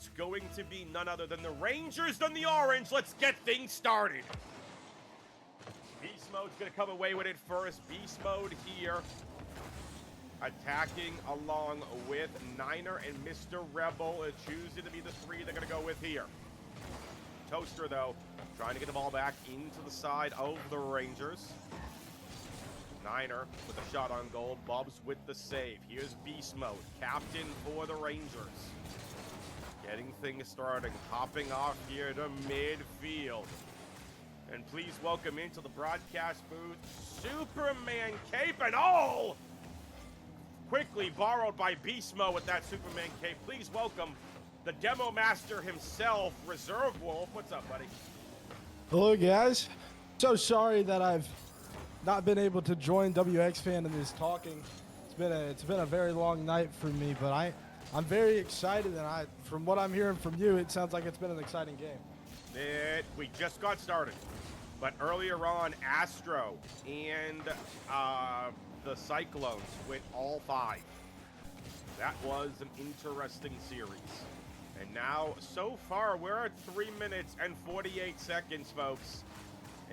it's going to be none other than the Rangers than the Orange. Let's get things started. Beast Mode's going to come away with it first. Beast Mode here, attacking along with Niner and Mr. Rebel, choosing to be the three they're going to go with here. Toaster, though, trying to get the ball back into the side of the Rangers. Niner with a shot on goal. Bubs with the save. Here's Beast Mode, captain for the Rangers. Getting things started, hopping off here to midfield. And please welcome into the broadcast booth, Superman cape and all! Quickly borrowed by Beast Mode with that Superman cape. Please welcome the Demo Master himself, Reserve Wolf. What's up, buddy? Hello, guys. So sorry that I've not been able to join WX Fan in this talking. It's been a very long night for me, but I'm very excited, and from what I'm hearing from you, it sounds like it's been an exciting game. We just got started, but earlier on, Astro and the Cyclones went all 5. That was an interesting series. And now, so far, we're at 3 minutes and 48 seconds, folks.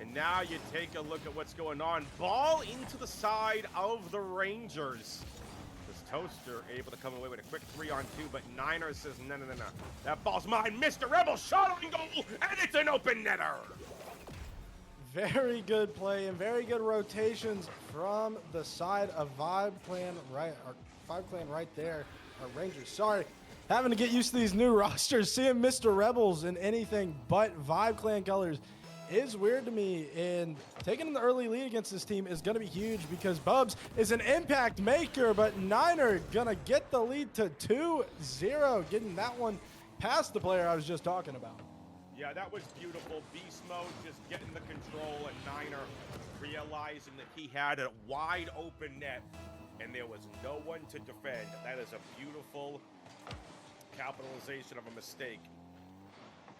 And now you take a look at what's going on. Ball into the side of the Rangers. This Toaster able to come away with a quick 3-on-2, but Niner says, no. That ball's mine. Mr. Rebel shot on goal, and it's an open netter. Very good play and very good rotations from the side of Vibe Clan right there. Rangers, sorry. Having to get used to these new rosters. Seeing Mr. Rebels in anything but Vibe Clan colors is weird to me, and taking the early lead against this team is going to be huge because Bubs is an impact maker, but Niner going to get the lead to 2-0, getting that one past the player I was just talking about. Yeah, that was beautiful. Beast Mode just getting the control, and Niner realizing that he had a wide open net, and there was no one to defend. That is a beautiful capitalization of a mistake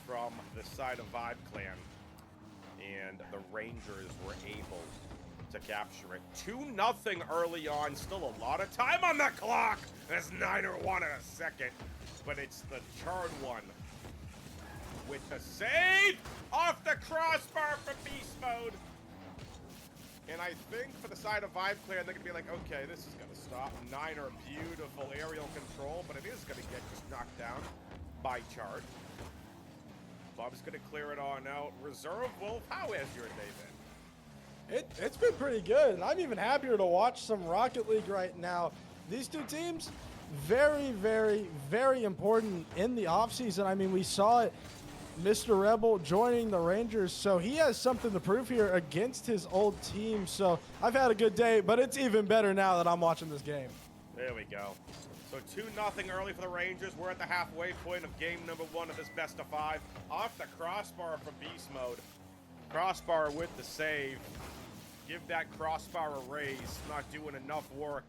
from the side of Vibe Clan. And the Rangers were able to capture it. 2-0 early on. Still a lot of time on the clock as Niner won in a second. But it's the Charred one with the save off the crossbar from Beast Mode. And I think for the side of Vibe Clan, they're going to be like, okay, this is going to stop. Niner, beautiful aerial control, but it is going to get just knocked down by Charred. Bob's going to clear it on out. Reserve Wolf, how has your day been? It's been pretty good. I'm even happier to watch some Rocket League right now. These two teams, very, very, very important in the offseason. I mean, we saw it, Mr. Rebel joining the Rangers, so he has something to prove here against his old team. So I've had a good day, but it's even better now that I'm watching this game. There we go. So 2-0 early for the Rangers. We're at the halfway point of game number 1 of this best of 5. Off the crossbar from Beast Mode. Crossbar with the save. Give that crossbar a raise. Not doing enough work.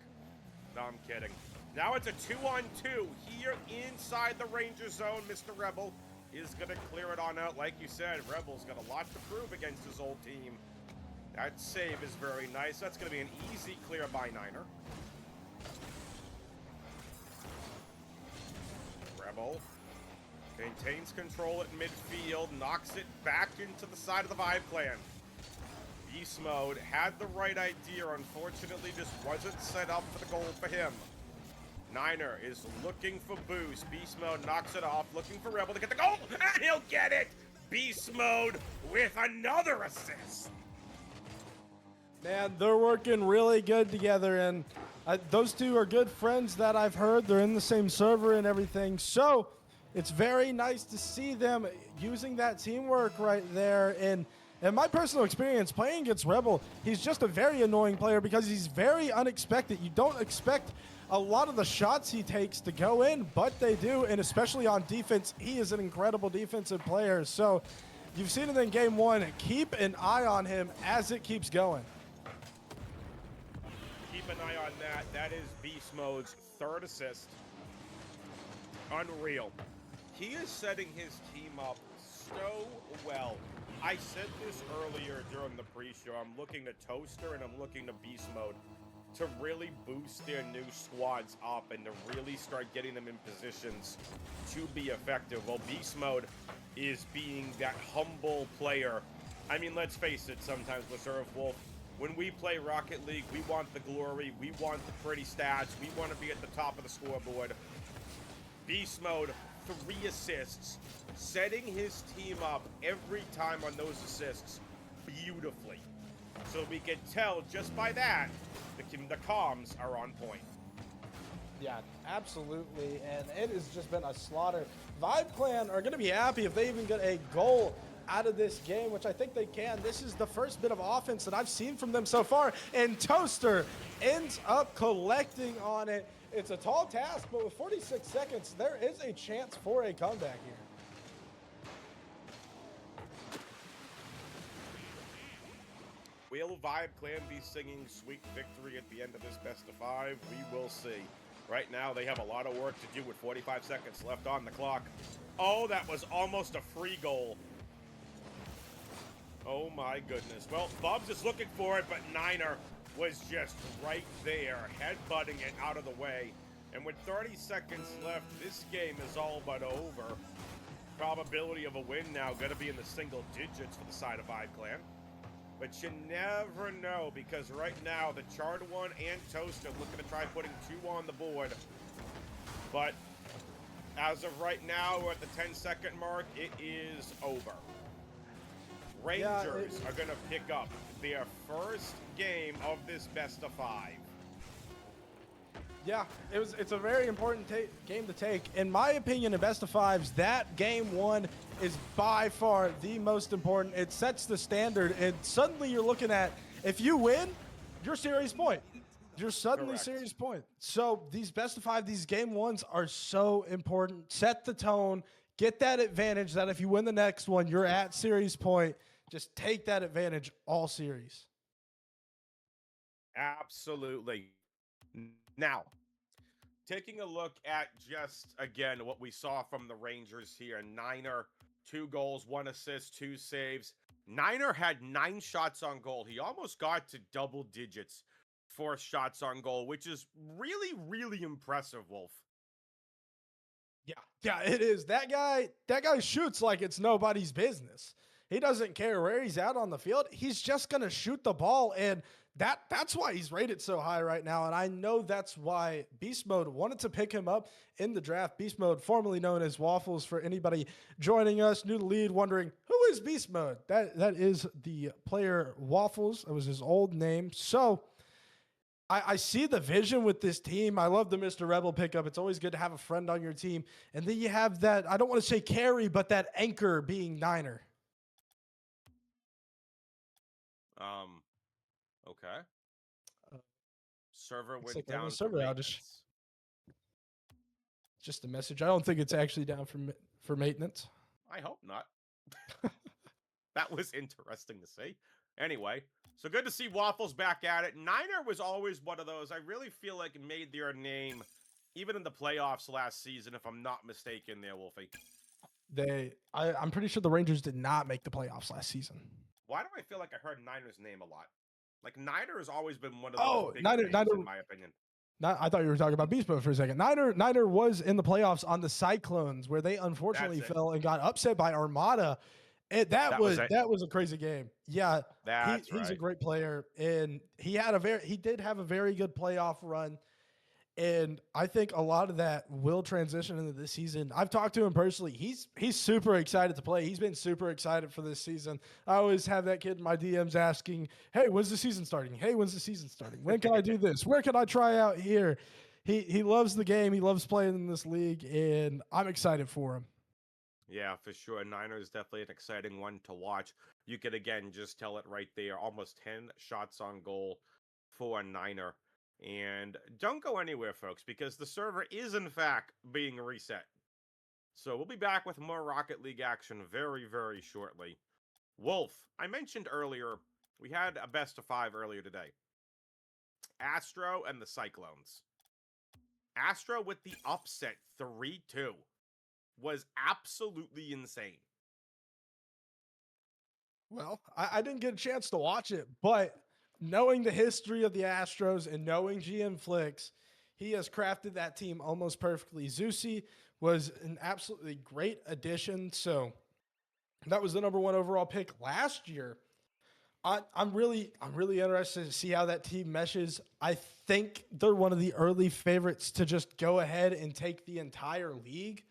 No, I'm kidding. Now it's a 2-on-2 here inside the Ranger zone. Mr. Rebel is going to clear it on out. Like you said, Rebel's got a lot to prove against his old team. That save is very nice. That's going to be an easy clear by Niner. Rebel maintains control at midfield, knocks it back into the side of the Vibe Clan. Beast Mode had the right idea, unfortunately just wasn't set up for the goal for him. Niner is looking for boost. Beast Mode knocks it off, looking for Rebel to get the goal, and he'll get it! Beast Mode with another assist. Man, they're working really good together, and those two are good friends that I've heard. They're in the same server and everything, so it's very nice to see them using that teamwork right there. And in my personal experience, playing against Rebel, he's just a very annoying player because he's very unexpected. You don't expect a lot of the shots he takes to go in, but they do, and especially on defense, he is an incredible defensive player. So you've seen it in Game 1. Keep an eye on him as it keeps going. Keep an eye on that. That is Beast Mode's 3rd assist. Unreal. He is setting his team up so well. I said this earlier during the pre-show. I'm looking to Toaster and I'm looking to Beast Mode. to really boost their new squads up and to really start getting them in positions to be effective. Well, Beast Mode is being that humble player. I mean, let's face it, sometimes with Surf Wolf, when we play Rocket League, we want the glory, we want the pretty stats, we want to be at the top of the scoreboard. Beast Mode, 3 assists, setting his team up every time on those assists beautifully. So we can tell just by that, the comms are on point. Yeah, absolutely, and it has just been a slaughter. Vibe Clan are going to be happy if they even get a goal out of this game, which I think they can. This is the first bit of offense that I've seen from them so far, and Toaster ends up collecting on it. It's a tall task, but with 46 seconds, there is a chance for a comeback here. Will Vibe Clan be singing Sweet Victory at the end of this best of 5? We will see. Right now, they have a lot of work to do with 45 seconds left on the clock. Oh, that was almost a free goal. Oh my goodness. Well, Bubs is looking for it, but Niner was just right there, headbutting it out of the way. And with 30 seconds left, this game is all but over. Probability of a win now going to be in the single digits for the side of Vibe Clan. But you never know, because right now the Charred One and Toast are looking to try putting 2 on the board. But as of right now, we're at the 10-second mark. It is over. Rangers are going to pick up their first game of this best of 5. Yeah, it's a very important game to take. In my opinion, in best of 5s, that game 1 is by far the most important. It sets the standard, and suddenly you're looking at, if you win, you're series point. You're suddenly Correct. series point. So these best of 5, these game 1s are so important. Set the tone, get that advantage that if you win the next one, you're at series point. Just take that advantage all series. Absolutely. Now, taking a look at just, again, what we saw from the Rangers here. Niner, 2 goals, 1 assist, 2 saves. Niner had 9 shots on goal. He almost got to double digits for shots on goal, which is really, really impressive, Wolf. Yeah, it is. That guy shoots like it's nobody's business. He doesn't care where he's at on the field. He's just going to shoot the ball, and that's why he's rated so high right now, and I know that's why Beast Mode wanted to pick him up in the draft. Beast Mode, formerly known as Waffles, for anybody joining us, new to lead, wondering, who is Beast Mode? That is the player Waffles. That was his old name. So I see the vision with this team. I love the Mr. Rebel pickup. It's always good to have a friend on your team. And then you have that, I don't want to say carry, but that anchor being Niner. Okay. Server went like down server for outage. maintenance. Just a message. I don't think it's actually down for maintenance. I hope not. That was interesting to see. Anyway, so good to see Waffles back at it. Niner was always one of those, I really feel like it made their name, even in the playoffs last season, if I'm not mistaken there, Wolfie. I'm pretty sure the Rangers did not make the playoffs last season. Why do I feel like I heard Niner's name a lot? Like, Niner has always been one of those big names, in my opinion. I thought you were talking about Beast Mode for a second. Niner was in the playoffs on the Cyclones, where they unfortunately fell and got upset by Armada. And that was a crazy game. Yeah, he's a great player, and he did have a very good playoff run. And I think a lot of that will transition into this season. I've talked to him personally. He's super excited to play. He's been super excited for this season. I always have that kid in my DMs asking, hey, when's the season starting? Hey, when's the season starting? When can I do this? Where can I try out here? He loves the game. He loves playing in this league, and I'm excited for him. Yeah, for sure. Niner is definitely an exciting one to watch. You could, again, just tell it right there. Almost 10 shots on goal for Niner. And don't go anywhere, folks, because the server is, in fact, being reset. So we'll be back with more Rocket League action very, very shortly. Wolf, I mentioned earlier, we had a best of 5 earlier today. Astro and the Cyclones. Astro with the upset 3-2 was absolutely insane. Well, I didn't get a chance to watch it, but knowing the history of the Astros and knowing GM Flicks, he has crafted that team almost perfectly. Zusi was an absolutely great addition. So that was the number 1 overall pick last year. I'm really interested to see how that team meshes. I think they're one of the early favorites to just go ahead and take the entire league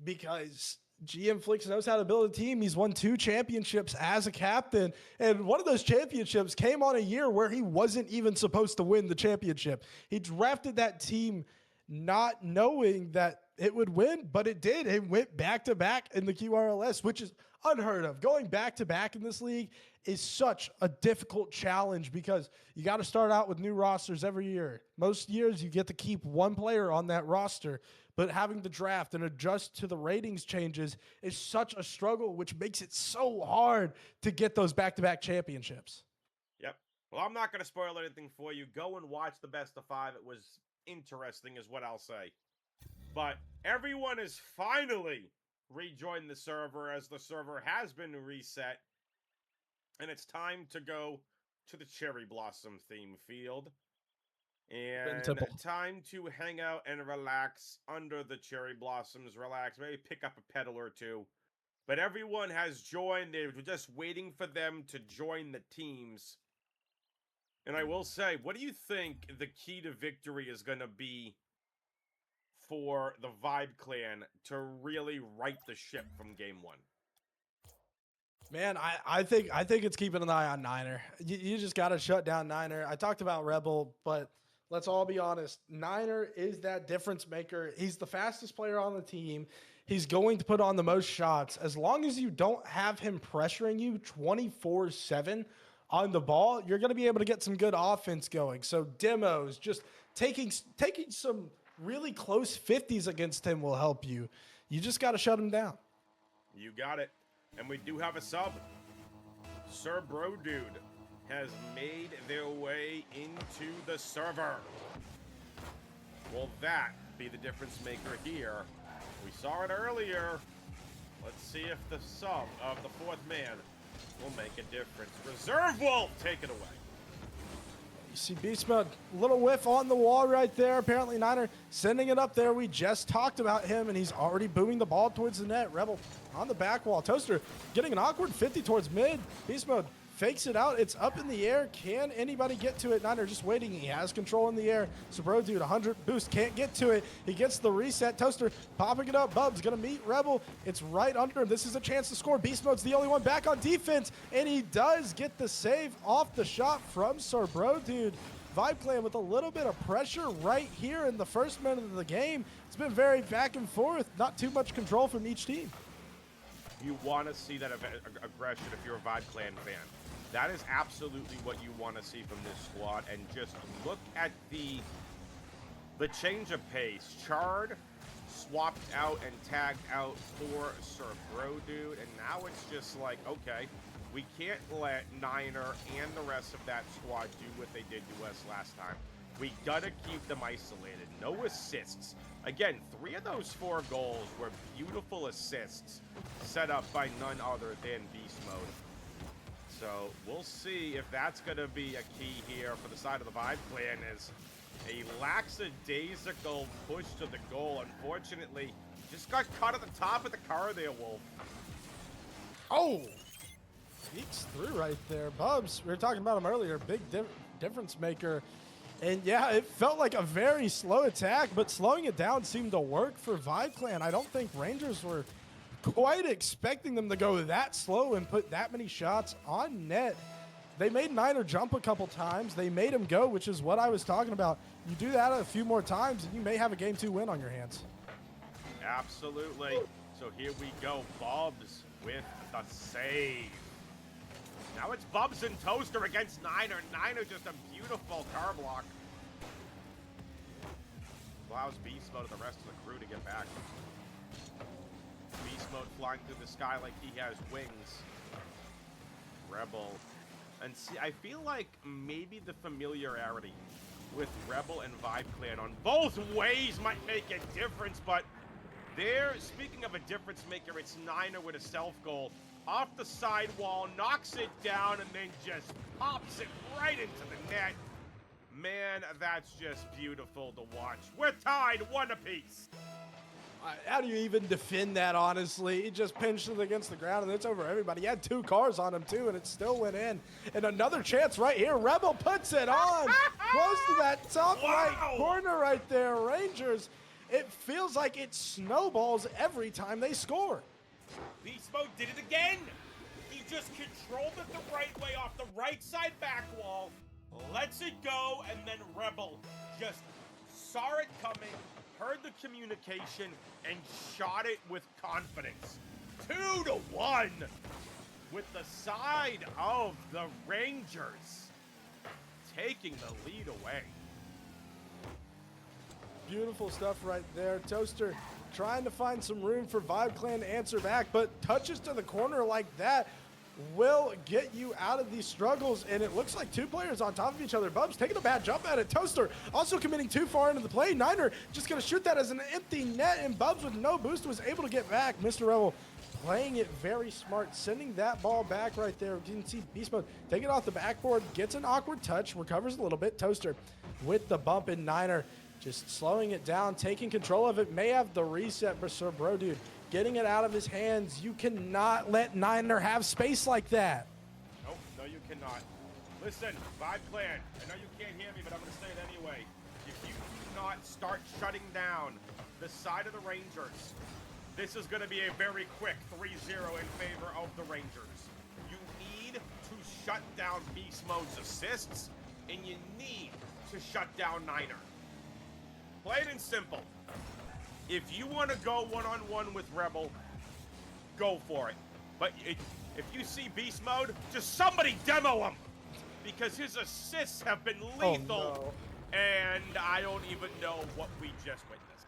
because GM Flicks knows how to build a team. He's won 2 championships as a captain, and one of those championships came on a year where he wasn't even supposed to win the championship. He drafted that team not knowing that it would win, but it did. It went back-to-back in the QRLS, which is unheard of. Going back-to-back in this league is such a difficult challenge because you got to start out with new rosters every year. Most years you get to keep one player on that roster, but having to draft and adjust to the ratings changes is such a struggle, which makes it so hard to get those back-to-back championships. Yep. Well, I'm not going to spoil anything for you. Go and watch the best of 5. It was interesting is what I'll say. But everyone is finally rejoined the server as the server has been reset. And it's time to go to the Cherry Blossom theme field. And time to hang out and relax under the cherry blossoms. Relax, maybe pick up a petal or 2. But everyone has joined. They were just waiting for them to join the teams. And I will say, what do you think the key to victory is going to be for the Vibe Clan to really right the ship from game 1? Man, I think it's keeping an eye on Niner. You just got to shut down Niner. I talked about Rebel, but let's all be honest. Niner is that difference maker. He's the fastest player on the team. He's going to put on the most shots. As long as you don't have him pressuring you 24/7 on the ball, you're going to be able to get some good offense going. So demos, just taking some really close 50s against him will help you. You just got to shut him down. You got it. And we do have a sub. Sir Bro Dude has made their way into the server. Will that be the difference maker here? We saw it earlier. Let's see if the sub of the 4th man will make a difference. Reserve Wolf, take it away. You see Beast Mode, little whiff on the wall right there. Apparently Niner sending it up there. We just talked about him, and he's already booming the ball towards the net. Rebel on the back wall. Toaster getting an awkward 50 towards mid. Beast Mode fakes it out. It's up in the air. Can anybody get to it? Niner just waiting. He has control in the air. So Bro Dude, 100 boost. Can't get to it. He gets the reset. Toaster popping it up. Bub's going to meet Rebel. It's right under him. This is a chance to score. Beast Mode's the only one back on defense. And he does get the save off the shot from Sir Bro Dude. Vibe Clan with a little bit of pressure right here in the first minute of the game. It's been very back and forth. Not too much control from each team. You want to see that aggression if you're a Vibe Clan fan. That is absolutely what you want to see from this squad. And just look at the change of pace. Chard swapped out and tagged out for Sir Bro Dude. And now it's just like, okay, we can't let Niner and the rest of that squad do what they did to us last time. We got to keep them isolated. No assists. Again, 3 of those 4 goals were beautiful assists set up by none other than Beast Mode. So we'll see if that's going to be a key here for the side of the Vibe Clan, as a lackadaisical push to the goal. Unfortunately, just got caught at the top of the car there, Wolf. Oh! Sneaks through right there. Bubs, we were talking about him earlier. Big difference maker. And yeah, it felt like a very slow attack, but slowing it down seemed to work for Vibe Clan. I don't think Rangers were quite expecting them to go that slow and put that many shots on net. They made Niner jump a couple times. They made him go, which is what I was talking about. You do that a few more times, and you may have a Game 2 win on your hands. Absolutely. So here we go. Bubs with the save. Now it's Bubs and Toaster against Niner. Niner just a beautiful car block. Allows Beast Mode and the rest of the crew to get back. Beast Mode flying through the sky like he has wings. Rebel. And see, I feel like maybe the familiarity with Rebel and Vibe Clan on both ways might make a difference, but there, speaking of a difference maker, it's Niner with a self goal off the sidewall, knocks it down, and then just pops it right into the net. Man, that's just beautiful to watch. We're tied 1 apiece. How do you even defend that, honestly? He just pinched it against the ground, and it's over everybody. He had 2 cars on him, too, and it still went in. And another chance right here. Rebel puts it on. Close to that top right corner right there. Rangers, it feels like it snowballs every time they score. Beast Mode did it again. He just controlled it the right way off the right side back wall, lets it go, and then Rebel just saw it coming, heard the communication, and shot it with confidence. 2-1 with the side of the Rangers taking the lead away. Beautiful stuff right there. Toaster trying to find some room for Vibe Clan to answer back, but touches to the corner like that will get you out of these struggles, and it looks like 2 players on top of each other. Bubs taking a bad jump at it. Toaster also committing too far into the play. Niner just going to shoot that as an empty net, and Bubs with no boost was able to get back. Mr. Rebel playing it very smart, sending that ball back right there. You can see Beast Mode take it off the backboard, gets an awkward touch, recovers a little bit. Toaster with the bump, and Niner just slowing it down, taking control of it. May have the reset, but Sir Bro Dude getting it out of his hands. You cannot let Niner have space like that. Nope, no you cannot. Listen, Vibe Clan, I know you can't hear me, but I'm going to say it anyway. If you do not start shutting down the side of the Rangers, this is going to be a very quick 3-0 in favor of the Rangers. You need to shut down Beast Mode's assists, and you need to shut down Niner. Plain and simple. If you want to go one-on-one with Rebel, go for it. But if you see Beast Mode, just somebody demo him, because his assists have been lethal, and I don't even know what we just witnessed.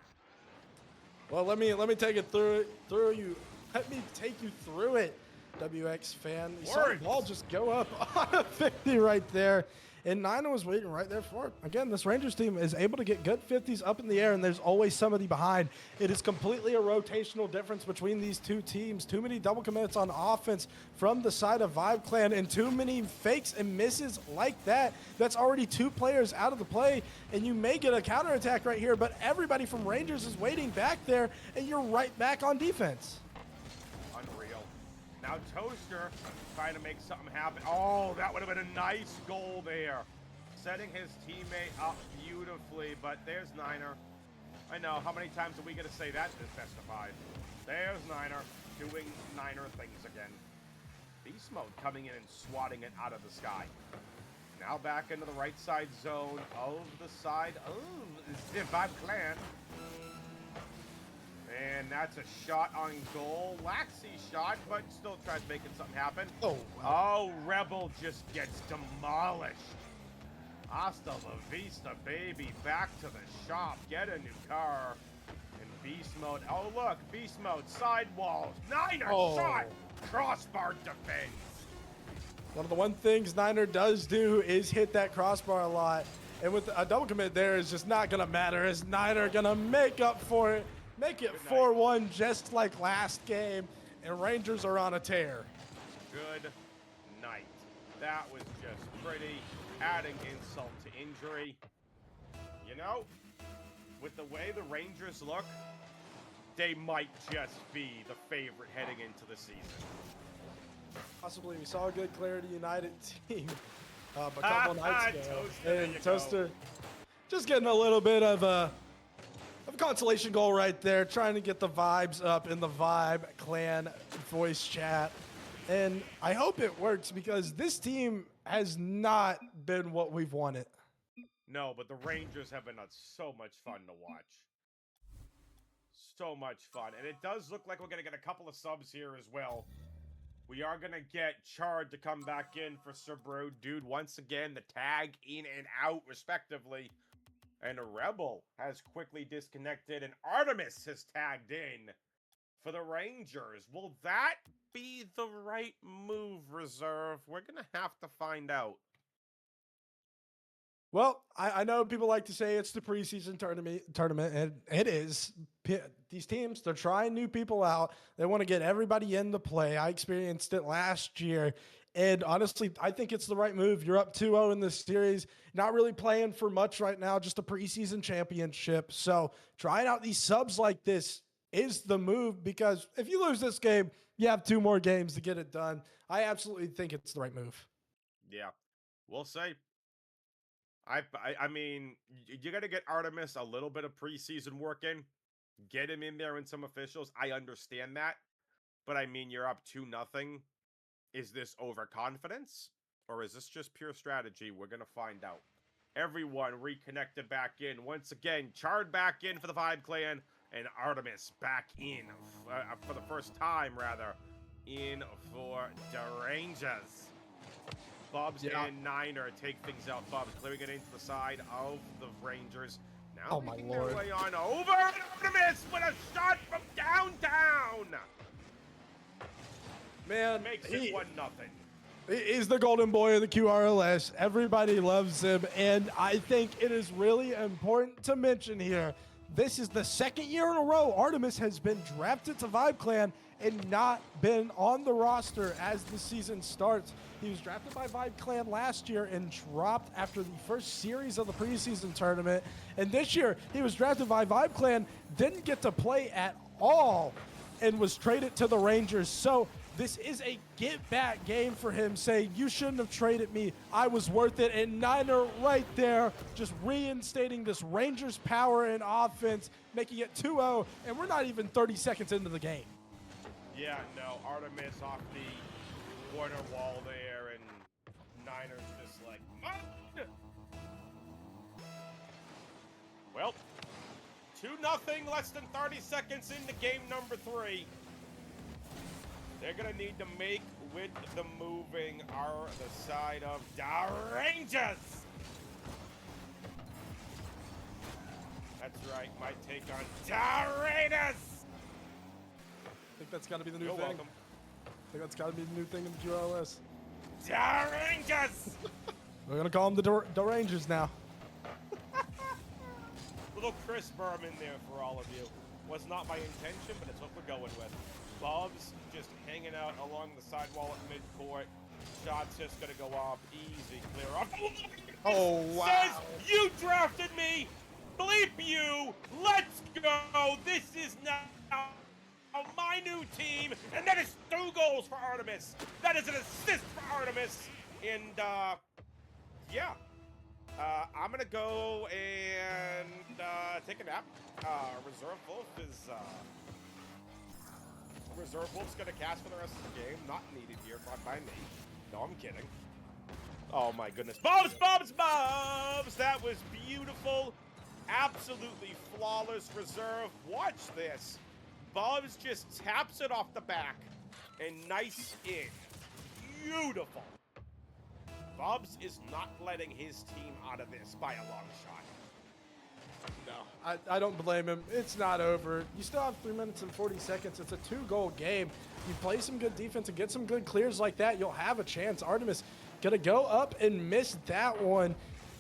Well, let me take it through you. Let me take you through it, WX fan. You saw the ball just go up on a 50 right there. And Niner was waiting right there for it. Again, this Rangers team is able to get good 50s up in the air, and there's always somebody behind. It is completely a rotational difference between these 2 teams. Too many double commits on offense from the side of Vibe Clan, and too many fakes and misses like that. That's already 2 players out of the play, and you may get a counterattack right here, but everybody from Rangers is waiting back there, and you're right back on defense. Unreal. Now Toaster trying to make something happen. Oh, that would have been a nice goal there. Setting his teammate up beautifully, but there's Niner. I know, how many times are we going to say that this best of 5? There's Niner doing Niner things again. Beast Mode coming in and swatting it out of the sky. Now back into the right side zone of the side of the Vibe Clan. And that's a shot on goal. Laxy shot, but still tries making something happen. Oh, wow. Oh, Rebel just gets demolished. Hasta la vista, baby. Back to the shop. Get a new car. And Beast Mode. Oh, look. Beast Mode. Sidewalls. Niner shot. Crossbar defense. One of the one things Niner does do is hit that crossbar a lot. And with a double commit there is just not going to matter. Is Niner going to make up for it? Make it 4-1 just like last game, and Rangers are on a tear. Good night. That was just pretty, adding insult to injury. You know, with the way the Rangers look, they might just be the favorite heading into the season. Possibly. We saw a good Clarity United team a couple nights ago. Toaster just getting a little bit of a consolation goal right there, trying to get the vibes up in the Vibe Clan voice chat. And I hope it works, because this team has not been what we've wanted. No, but the Rangers have been so much fun to watch. So much fun. And it does look like we're going to get a couple of subs here as well. We are going to get Chard to come back in for Sir Bro Dude once again. The tag in and out, respectively. And a Rebel has quickly disconnected, and Artemis has tagged in for the Rangers. Will that be the right move, Reserve? We're going to have to find out. Well, I know people like to say it's the preseason tournament, and it is. these teams, they're trying new people out. They want to get everybody into play. I experienced it last year. And honestly, I think it's the right move. You're up 2-0 in this series, not really playing for much right now, just a preseason championship. So trying out these subs like this is the move, because if you lose this game, you have 2 more games to get it done. I absolutely think it's the right move. Yeah, we'll say. I mean, you got to get Artemis a little bit of preseason work in, get him in there in some officials. I understand that, but I mean, you're up 2-0. Is this overconfidence, or is this just pure strategy? We're gonna find out. Everyone reconnected back in once again. Chard back in for the Vibe Clan, and Artemis back in for the first time, rather, in for the Rangers. Bubs and Niner take things out. Bubs clearing it into the side of the Rangers. Now making their way on over. Artemis with a shot from downtown. Man, makes it 1-0. He's the golden boy of the QRLS. Everybody loves him, and I think it is really important to mention here, this is the second year in a row Artemis has been drafted to Vibe Clan and not been on the roster as the season starts. He was drafted by Vibe Clan last year and dropped after the first series of the preseason tournament. And this year, he was drafted by Vibe Clan, didn't get to play at all, and was traded to the Rangers. So this is a get-back game for him, saying, you shouldn't have traded me. I was worth it. And Niner right there, just reinstating this Rangers power and offense, making it 2-0, and we're not even 30 seconds into the game. Yeah, no, Artemis off the corner wall there, and Niner's just like, Mud! Well, 2-0, less than 30 seconds into game number 3. They're going to need to make with the moving the side of the Rangers. That's right, my take on the Raiders. I think that's got to be the new thing. Welcome. I think that's got to be the new thing in the QRLS. The Rangers. We're going to call them the Rangers now. Little Chris Berman there for all of you. Was not my intention, but it's what we're going with. Bubs just hanging out along the sidewall at midcourt. Shot's just gonna go off. Easy, clear off. Oh, wow. Says, you drafted me! Bleep you! Let's go! This is now my new team, and that is 2 goals for Artemis. That is an assist for Artemis. And, yeah. I'm gonna go and take a nap. Reserve Wolf's gonna cast for the rest of the game. Not needed here by me. No, I'm kidding. Oh my goodness. Bubs! That was beautiful. Absolutely flawless reserve. Watch this. Bubs just taps it off the back. And nice in. Beautiful. Bubs is not letting his team out of this by a long shot. No, I don't blame him. It's not over. You still have 3 minutes and 40 seconds. It's a 2-goal game. You play some good defense and get some good clears like that, you'll have a chance. Artemis gonna go up and miss that one.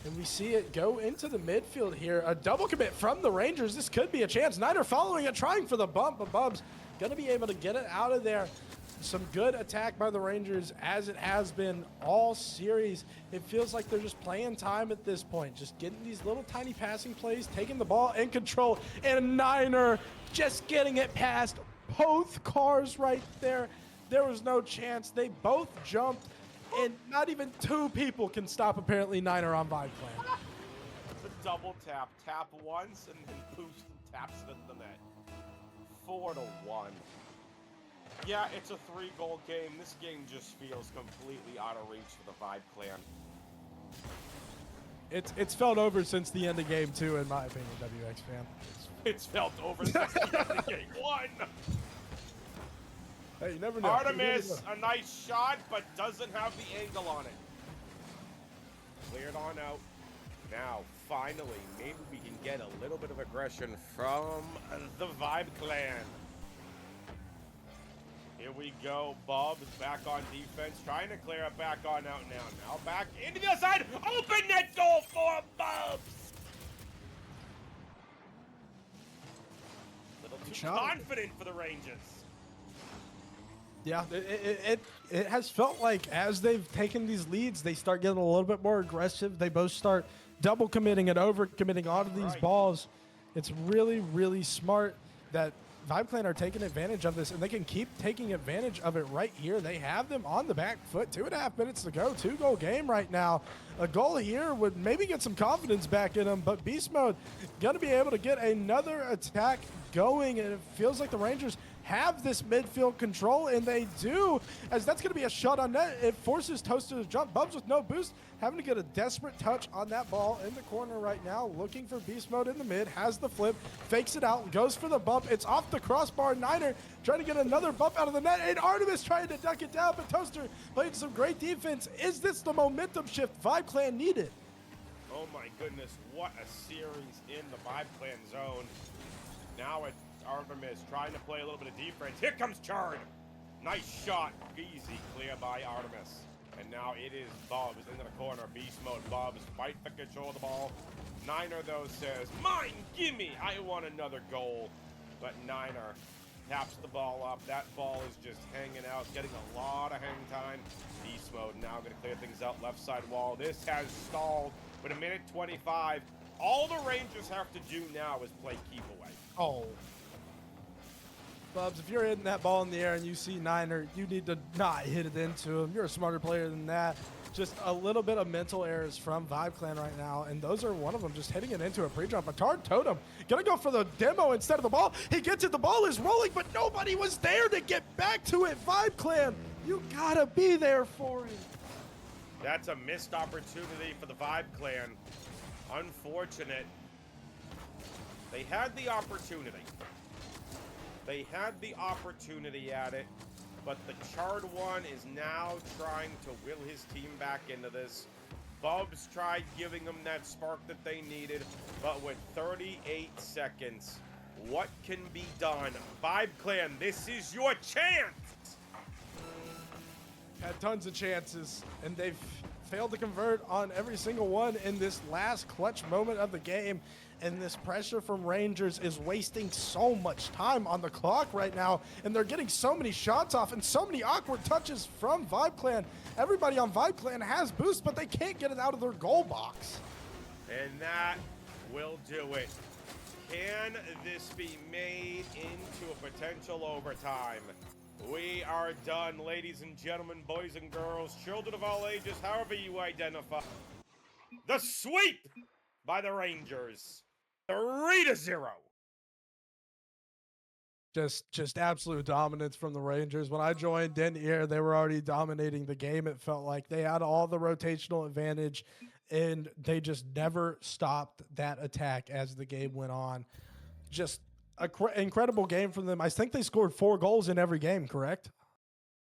And we see it go into the midfield here. A double commit from the Rangers. This could be a chance. Niner following it, trying for the bump, but Bubs gonna be able to get it out of there. Some good attack by the Rangers, as it has been all series. It feels like they're just playing time at this point, just getting these little tiny passing plays, taking the ball in control, and Niner just getting it past both cars right there. There was no chance. They both jumped, and not even 2 people can stop, apparently, Niner on Vibe Clan. It's a double tap. Tap once, and then boost and taps it into the net. 4-1. Yeah, it's a 3-goal game. This game just feels completely out of reach for the Vibe Clan. It's felt over since the end of game 2, in my opinion, WX fan. It's felt over since the end of game 1. Hey, you never know. Artemis, a nice shot, but doesn't have the angle on it. Cleared on out. Now, finally, maybe we can get a little bit of aggression from the Vibe Clan. Here we go. Bubs back on defense, trying to clear it back on out now. Now back into the other side. Open net goal for Bubs. The shot. Confident for the Rangers. Yeah, it has felt like as they've taken these leads, they start getting a little bit more aggressive. They both start double committing and over committing onto these balls. It's really, really smart that Vibe Clan are taking advantage of this, and they can keep taking advantage of it right here. They have them on the back foot. 2.5 minutes to go. 2-goal game right now. A goal here would maybe get some confidence back in them, but Beast Mode going to be able to get another attack going, and it feels like the Rangers have this midfield control, and they do, as that's going to be a shot on net. It forces Toaster to jump. Bubs with no boost, having to get a desperate touch on that ball in the corner right now, looking for Beast Mode in the mid, has the flip, fakes it out, goes for the bump. It's off the crossbar. Niner trying to get another bump out of the net, and Artemis trying to duck it down, but Toaster played some great defense. Is this the momentum shift Vibe Clan needed? Oh my goodness, what a series in the Vibe Clan zone. Now it's Artemis trying to play a little bit of defense. Here comes Chard. Nice shot. Easy clear by Artemis. And now it is Bubs into the corner. Beast Mode Bubs fight for control of the ball. Niner, though, says, mine, gimme. I want another goal. But Niner taps the ball up. That ball is just hanging out, getting a lot of hang time. Beast Mode now going to clear things out left side wall. This has stalled with 1:25. All the Rangers have to do now is play keep away. Oh. Bubs, if you're hitting that ball in the air and you see Niner, you need to not hit it into him. You're a smarter player than that. Just a little bit of mental errors from Vibe Clan right now, and those are one of them, just hitting it into a pre-jump. A Tard Totem gonna go for the demo instead of the ball. He gets it, the ball is rolling, but nobody was there to get back to it. Vibe Clan, you gotta be there for it. That's a missed opportunity for the Vibe Clan. Unfortunate. They had the opportunity. They had the opportunity at it, but the Chard one is now trying to will his team back into this. Bubs tried giving them that spark that they needed, but with 38 seconds, what can be done? Vibe Clan, this is your chance! Had tons of chances, and they've failed to convert on every single one in this last clutch moment of the game. And this pressure from Rangers is wasting so much time on the clock right now, and they're getting so many shots off and so many awkward touches from Vibe Clan. Everybody on Vibe Clan has boost, but they can't get it out of their goal box. And that will do it. Can this be made into a potential overtime? We are done, ladies and gentlemen, boys and girls, children of all ages, however you identify. The sweep by the Rangers. 3-0. Just absolute dominance from the Rangers. When I joined in here, they were already dominating the game. It felt like they had all the rotational advantage, and they just never stopped that attack as the game went on. Just an incredible game from them. I think they scored 4 goals in every game, correct?